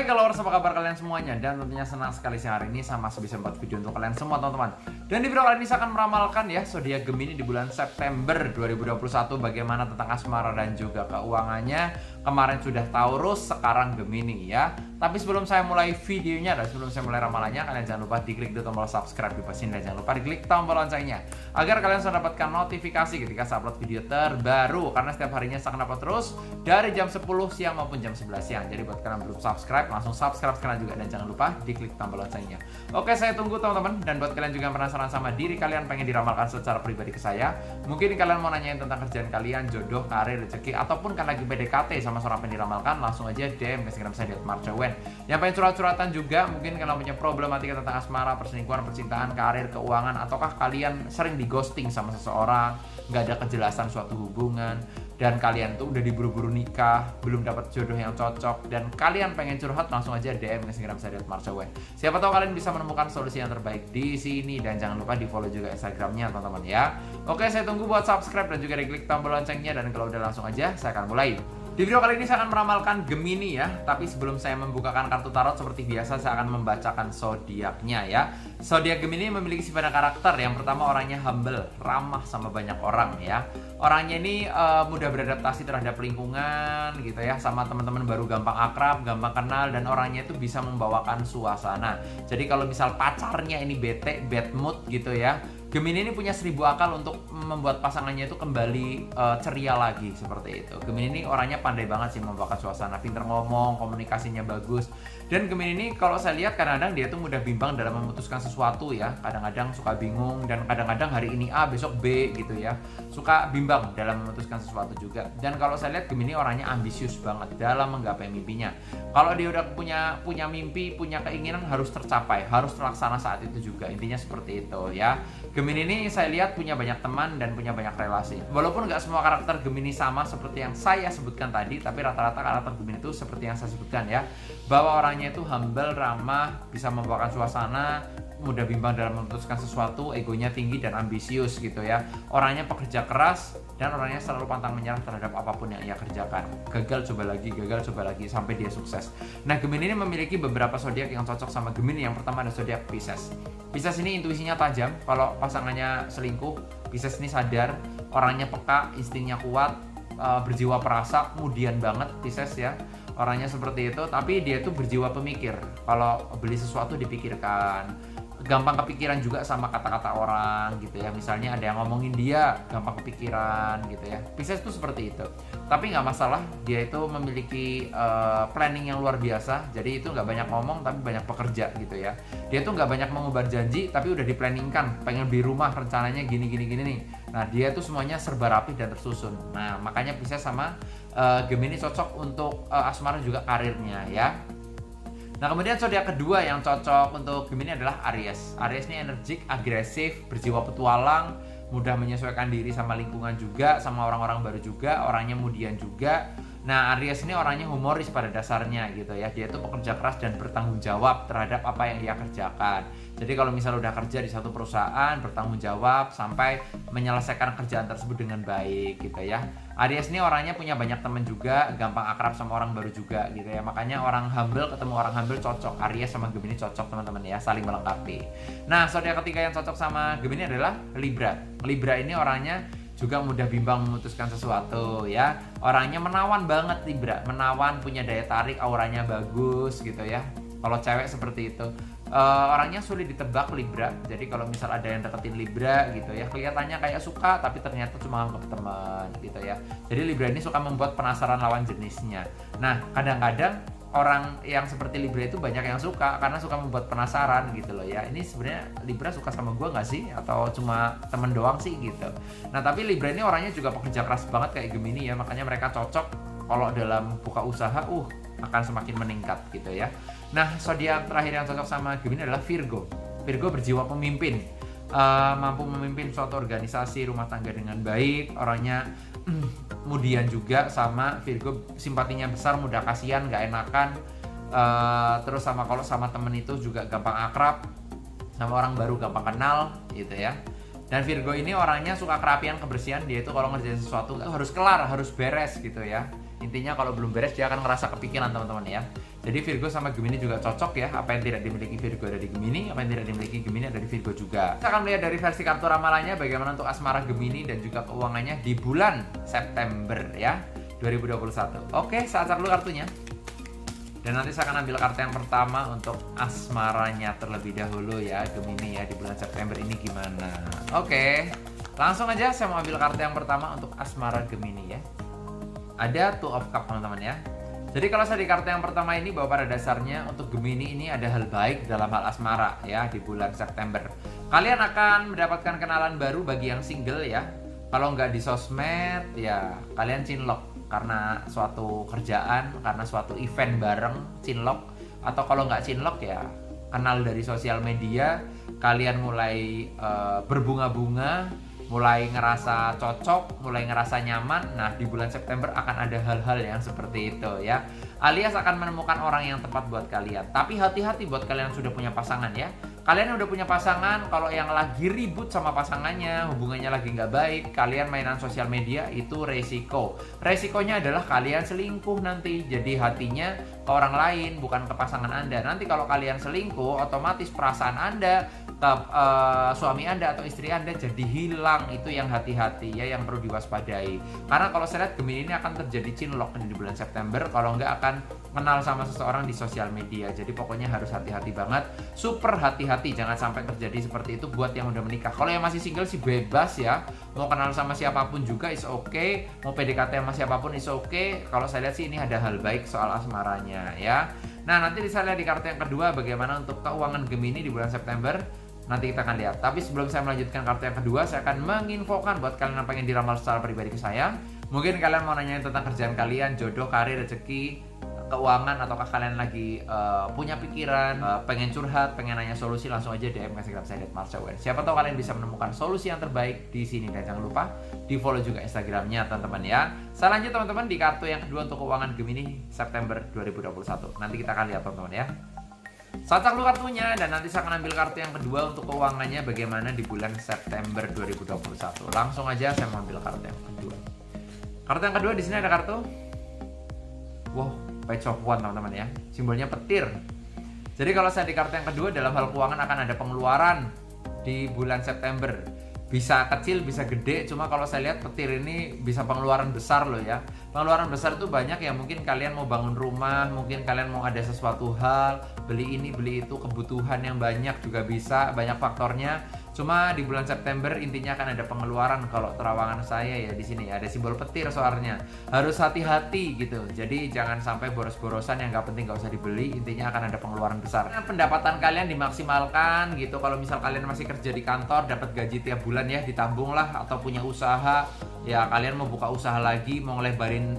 Galors, apa kabar kalian semuanya? Dan tentunya senang sekali siang hari ini sama sebisa buat video untuk kalian semua teman-teman. Dan di video kali ini saya akan meramalkan ya zodiak Gemini di bulan September 2021, bagaimana tentang asmara dan juga keuangannya. Kemarin sudah Taurus, sekarang Gemini ya. Tapi sebelum saya mulai videonya dan sebelum saya mulai ramalannya, kalian jangan lupa diklik di tombol subscribe di bawah sini dan jangan lupa diklik tombol loncengnya agar kalian bisa mendapatkan notifikasi ketika saya upload video terbaru, karena setiap harinya saya akan upload terus dari jam 10 siang maupun jam 11 siang. Jadi buat kalian belum subscribe, langsung subscribe sekarang juga dan jangan lupa diklik tombol loncengnya. Oke, saya tunggu teman-teman. Dan buat kalian juga yang penasaran sama diri kalian, pengen diramalkan secara pribadi ke saya, mungkin kalian mau nanyain tentang kerjaan kalian, jodoh, karir, rezeki, ataupun kan lagi PDKT sama seorang pengen diramalkan, langsung aja DM ke Instagram saya @marcewen. Yang pengen curhat-curhatan juga, mungkin kalian punya problematika tentang asmara, perselingkuhan, percintaan, karir, keuangan, ataukah kalian sering di ghosting sama seseorang, nggak ada kejelasan suatu hubungan, dan kalian tuh udah diburu-buru nikah, belum dapat jodoh yang cocok, dan kalian pengen curhat, langsung aja DM ke Instagram saya @marcewen. Siapa tahu kalian bisa menemukan solusi yang terbaik di sini, dan jangan lupa di follow juga Instagramnya teman-teman ya. Oke, saya tunggu buat subscribe dan juga diklik tombol loncengnya, dan kalau udah langsung aja saya akan mulai. Di video kali ini saya akan meramalkan Gemini ya, tapi sebelum saya membukakan kartu tarot seperti biasa, saya akan membacakan zodiaknya ya. Zodiak Gemini memiliki sifat dan karakter. Yang pertama, orangnya humble, ramah sama banyak orang ya. Orangnya ini mudah beradaptasi terhadap lingkungan gitu ya, sama teman-teman baru gampang akrab, gampang kenal, dan orangnya itu bisa membawakan suasana. Jadi kalau misal pacarnya ini bete, bad mood gitu ya, Gemini ini punya 1000 akal untuk membuat pasangannya itu kembali ceria lagi seperti itu. Gemini ini orangnya pandai banget sih membawakan suasana, pinter ngomong, komunikasinya bagus. Dan Gemini ini kalau saya lihat kadang-kadang dia tuh mudah bimbang dalam memutuskan sesuatu ya. Kadang-kadang suka bingung, dan kadang-kadang hari ini A, besok B gitu ya. Suka bimbang dalam memutuskan sesuatu juga. Dan kalau saya lihat Gemini orangnya ambisius banget dalam menggapai mimpinya. Kalau dia udah punya mimpi, punya keinginan, harus tercapai, harus terlaksana saat itu juga. Intinya seperti itu ya. Gemini ini saya lihat punya banyak teman dan punya banyak relasi. Walaupun nggak semua karakter Gemini sama seperti yang saya sebutkan tadi, tapi rata-rata karakter Gemini itu seperti yang saya sebutkan ya, bahwa orangnya itu humble, ramah, bisa membawakan suasana, mudah bimbang dalam memutuskan sesuatu, egonya tinggi dan ambisius gitu ya. Orangnya pekerja keras, dan orangnya selalu pantang menyerah terhadap apapun yang ia kerjakan. Gagal coba lagi sampai dia sukses. Nah, Gemini ini memiliki beberapa zodiak yang cocok sama Gemini. Yang pertama ada zodiak Pisces. Pisces ini intuisinya tajam. Kalau pasangannya selingkuh, Pisces ini sadar, orangnya peka, instingnya kuat, berjiwa perasa, kemudian banget Pisces ya. Orangnya seperti itu, tapi dia tuh berjiwa pemikir. Kalau beli sesuatu dipikirkan, gampang kepikiran juga sama kata-kata orang gitu ya. Misalnya ada yang ngomongin dia, gampang kepikiran gitu ya. Pisces tuh seperti itu. Tapi nggak masalah, dia itu memiliki planning yang luar biasa. Jadi itu nggak banyak ngomong tapi banyak pekerja gitu ya. Dia tuh nggak banyak mengubar janji tapi udah diplanningkan. Pengen beli rumah, rencananya gini nih. Nah, dia tuh semuanya serba rapi dan tersusun. Nah, makanya Pisces sama Gemini cocok untuk asmara juga karirnya ya. Nah, kemudian zodiak kedua yang cocok untuk Gemini adalah Aries. Aries ini energik, agresif, berjiwa petualang, mudah menyesuaikan diri sama lingkungan juga, sama orang-orang baru juga, orangnya mudian juga. Nah, Aries ini orangnya humoris pada dasarnya gitu ya. Dia itu pekerja keras dan bertanggung jawab terhadap apa yang ia kerjakan. Jadi kalau misal udah kerja di satu perusahaan, bertanggung jawab sampai menyelesaikan kerjaan tersebut dengan baik gitu ya. Aries ini orangnya punya banyak teman juga, gampang akrab sama orang baru juga gitu ya. Makanya orang humble ketemu orang humble cocok. Aries sama Gemini cocok teman-teman ya, saling melengkapi. Nah, zodiak ketiga yang cocok sama Gemini adalah Libra. Libra ini orangnya juga mudah bimbang memutuskan sesuatu ya. Orangnya menawan banget Libra, menawan, punya daya tarik, auranya bagus gitu ya. Kalau cewek seperti itu. Orangnya sulit ditebak Libra. Jadi kalau misal ada yang deketin Libra gitu ya, kelihatannya kayak suka tapi ternyata cuma anggap teman gitu ya. Jadi Libra ini suka membuat penasaran lawan jenisnya. Nah, kadang-kadang orang yang seperti Libra itu banyak yang suka karena suka membuat penasaran gitu loh ya. Ini sebenarnya Libra suka sama gue nggak sih, atau cuma temen doang sih gitu. Nah, tapi Libra ini orangnya juga pekerja keras banget kayak Gemini ya. Makanya mereka cocok kalau dalam buka usaha akan semakin meningkat gitu ya. Nah, zodiak terakhir yang cocok sama Gemini adalah Virgo. Virgo berjiwa pemimpin, mampu memimpin suatu organisasi, rumah tangga dengan baik. Orangnya kemudian juga sama Virgo, simpatinya besar, mudah kasihan, nggak enakan. Terus sama kalau sama temen itu juga gampang akrab, sama orang baru gampang kenal gitu ya. Dan Virgo ini orangnya suka kerapian, kebersihan. Dia itu kalau ngerjain sesuatu harus kelar, harus beres gitu ya. Intinya kalau belum beres dia akan ngerasa kepikiran teman-teman ya. Jadi Virgo sama Gemini juga cocok ya. Apa yang tidak dimiliki Virgo ada di Gemini, apa yang tidak dimiliki Gemini ada di Virgo juga. Kita akan melihat dari versi kartu ramalannya bagaimana untuk asmara Gemini dan juga keuangannya di bulan September ya 2021. Oke, saya acak dulu kartunya. Dan nanti saya akan ambil kartu yang pertama untuk asmaranya terlebih dahulu ya, Gemini ya, di bulan September ini gimana. Oke, langsung aja saya mau ambil kartu yang pertama untuk asmara Gemini ya. Ada Two of Cups teman-teman ya. Jadi kalau saya di kartu yang pertama ini, bahwa pada dasarnya untuk Gemini ini ada hal baik dalam hal asmara ya di bulan September. Kalian akan mendapatkan kenalan baru bagi yang single ya. Kalau nggak di sosmed ya kalian cinlok karena suatu kerjaan, karena suatu event bareng cinlok. Atau kalau nggak cinlok ya kenal dari sosial media, kalian mulai berbunga-bunga, mulai ngerasa cocok, mulai ngerasa nyaman. Nah, di bulan September akan ada hal-hal yang seperti itu ya. Alias akan menemukan orang yang tepat buat kalian. Tapi hati-hati buat kalian yang sudah punya pasangan ya. Kalian udah punya pasangan, kalau yang lagi ribut sama pasangannya, hubungannya lagi nggak baik, kalian mainan sosial media, itu resiko. Resikonya adalah kalian selingkuh nanti. Jadi hatinya ke orang lain, bukan ke pasangan Anda. Nanti kalau kalian selingkuh, otomatis perasaan Anda, suami Anda atau istri Anda jadi hilang. Itu yang hati-hati ya, yang perlu diwaspadai. Karena kalau saya lihat Gemini ini akan terjadi cinlok di bulan September, kalau nggak akan kenal sama seseorang di sosial media. Jadi pokoknya harus hati-hati banget, super hati-hati, jangan sampai terjadi seperti itu buat yang udah menikah. Kalau yang masih single sih bebas ya, mau kenal sama siapapun juga is okay, mau PDKT sama siapapun is okay. Kalau saya lihat sih ini ada hal baik soal asmaranya ya. Nah, nanti saya lihat di kartu yang kedua bagaimana untuk keuangan Gemini di bulan September. Nanti kita akan lihat. Tapi sebelum saya melanjutkan kartu yang kedua, saya akan menginfokan buat kalian yang pengen diramal secara pribadi ke saya. Mungkin kalian mau nanyain tentang kerjaan kalian, jodoh, karir, rezeki, keuangan, ataukah kalian lagi punya pikiran, pengen curhat, pengen nanya solusi, langsung aja DM Instagram saya @marshawen. Siapa tahu kalian bisa menemukan solusi yang terbaik di sini. Dan jangan lupa di follow juga Instagramnya teman-teman ya. Saya lanjut teman-teman di kartu yang kedua untuk keuangan Gemini September 2021. Nanti kita akan lihat teman-teman ya. Sacak dulu kartunya dan nanti saya akan ambil kartu yang kedua untuk keuangannya bagaimana di bulan September 2021. Langsung aja saya mau ambil kartu yang kedua. Kartu yang kedua di sini ada kartu Page of Wands teman-teman ya. Simbolnya petir. Jadi kalau saya di kartu yang kedua, dalam hal keuangan akan ada pengeluaran di bulan September. Bisa kecil, bisa gede. Cuma kalau saya lihat petir ini bisa pengeluaran besar loh ya. Pengeluaran besar itu banyak ya. Mungkin kalian mau bangun rumah, mungkin kalian mau ada sesuatu hal, beli ini, beli itu, kebutuhan yang banyak juga bisa. Banyak faktornya. Cuma di bulan September intinya akan ada pengeluaran. Kalau terawangan saya ya di sini ya, ada simbol petir soalnya. Harus hati-hati gitu. Jadi jangan sampai boros-borosan yang nggak penting nggak usah dibeli. Intinya akan ada pengeluaran besar. Pendapatan kalian dimaksimalkan gitu. Kalau misal kalian masih kerja di kantor, dapat gaji tiap bulan ya, ditambung lah. Atau punya usaha, ya kalian mau buka usaha lagi, mau ngelebarin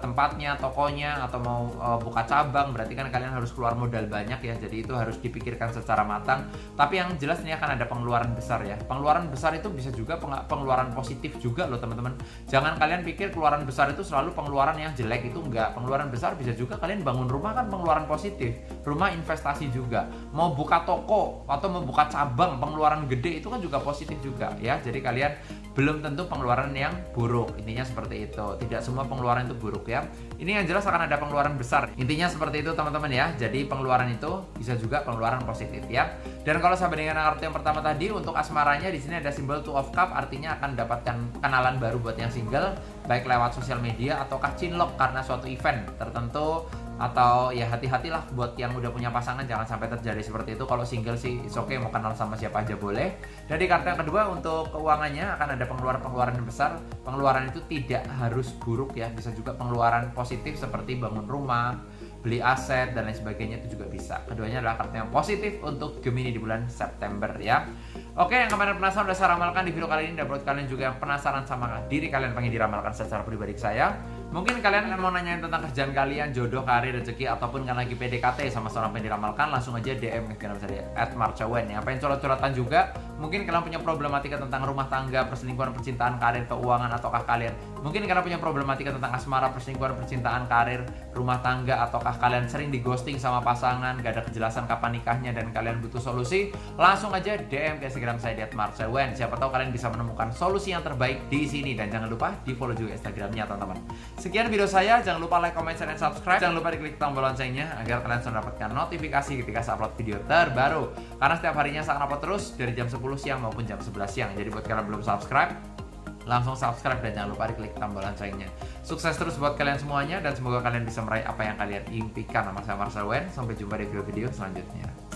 tempatnya, tokonya, atau mau buka cabang, berarti kan kalian harus keluar modal banyak ya. Jadi itu harus dipikirkan secara matang. Tapi yang jelas ini akan ada pengeluaran besar ya. Pengeluaran besar itu bisa juga pengeluaran positif juga loh teman-teman. Jangan kalian pikir pengeluaran besar itu selalu pengeluaran yang jelek, itu enggak. Pengeluaran besar bisa juga kalian bangun rumah kan pengeluaran positif. Rumah investasi juga. Mau buka toko atau mau buka cabang, pengeluaran gede itu kan juga positif juga ya. Jadi kalian belum tentu pengeluaran yang buruk. Intinya seperti itu. Tidak semua pengeluaran itu buruk ya. Ini yang jelas akan ada pengeluaran besar. Intinya seperti itu teman-teman ya. Jadi pengeluaran itu bisa juga pengeluaran positif ya. Dan kalau saya bandingkan kartu yang pertama tadi, untuk asmaranya di sini ada simbol Two of Cups, artinya akan mendapatkan kenalan baru buat yang single, baik lewat sosial media ataukah cinlok karena suatu event tertentu. Atau ya hati-hatilah buat yang udah punya pasangan, jangan sampai terjadi seperti itu. Kalau single sih it's okay, mau kenal sama siapa aja boleh. Dan di kartu yang kedua untuk keuangannya akan ada pengeluaran-pengeluaran yang besar. Pengeluaran itu tidak harus buruk ya, bisa juga pengeluaran positif seperti bangun rumah, beli aset dan lain sebagainya, itu juga bisa. Keduanya adalah kartu yang positif untuk Gemini di bulan September ya. Oke, yang kemarin penasaran udah saya ramalkan di video kali ini. Dan buat kalian juga yang penasaran sama diri kalian pengen diramalkan secara pribadi ke saya, mungkin kalian mau nanyain tentang kerjaan kalian, jodoh, karir, rezeki, ataupun kan lagi PDKT sama seorang pengen diramalkan, langsung aja DM Instagram saya @marshawen ya. Pengen curhat-curhatan juga, mungkin kalian punya problematika tentang rumah tangga, perselingkuhan, percintaan, karir, keuangan, ataukah kalian mungkin kalian punya problematika tentang asmara, perselingkuhan, percintaan, karir, rumah tangga, ataukah kalian sering di ghosting sama pasangan, gak ada kejelasan kapan nikahnya dan kalian butuh solusi, langsung aja DM ke Instagram saya @marshawen. Siapa tahu kalian bisa menemukan solusi yang terbaik di sini. Dan jangan lupa di follow juga Instagramnya teman-teman. Sekian video saya, jangan lupa like, comment, share, dan subscribe. Jangan lupa diklik tombol loncengnya agar kalian selalu mendapatkan notifikasi ketika saya upload video terbaru. Karena setiap harinya saya akan upload terus dari jam 10 siang maupun jam 11 siang. Jadi buat kalian belum subscribe, langsung subscribe dan jangan lupa diklik tombol loncengnya. Sukses terus buat kalian semuanya dan semoga kalian bisa meraih apa yang kalian impikan. Nama saya Marcel Wen, sampai jumpa di video-video selanjutnya.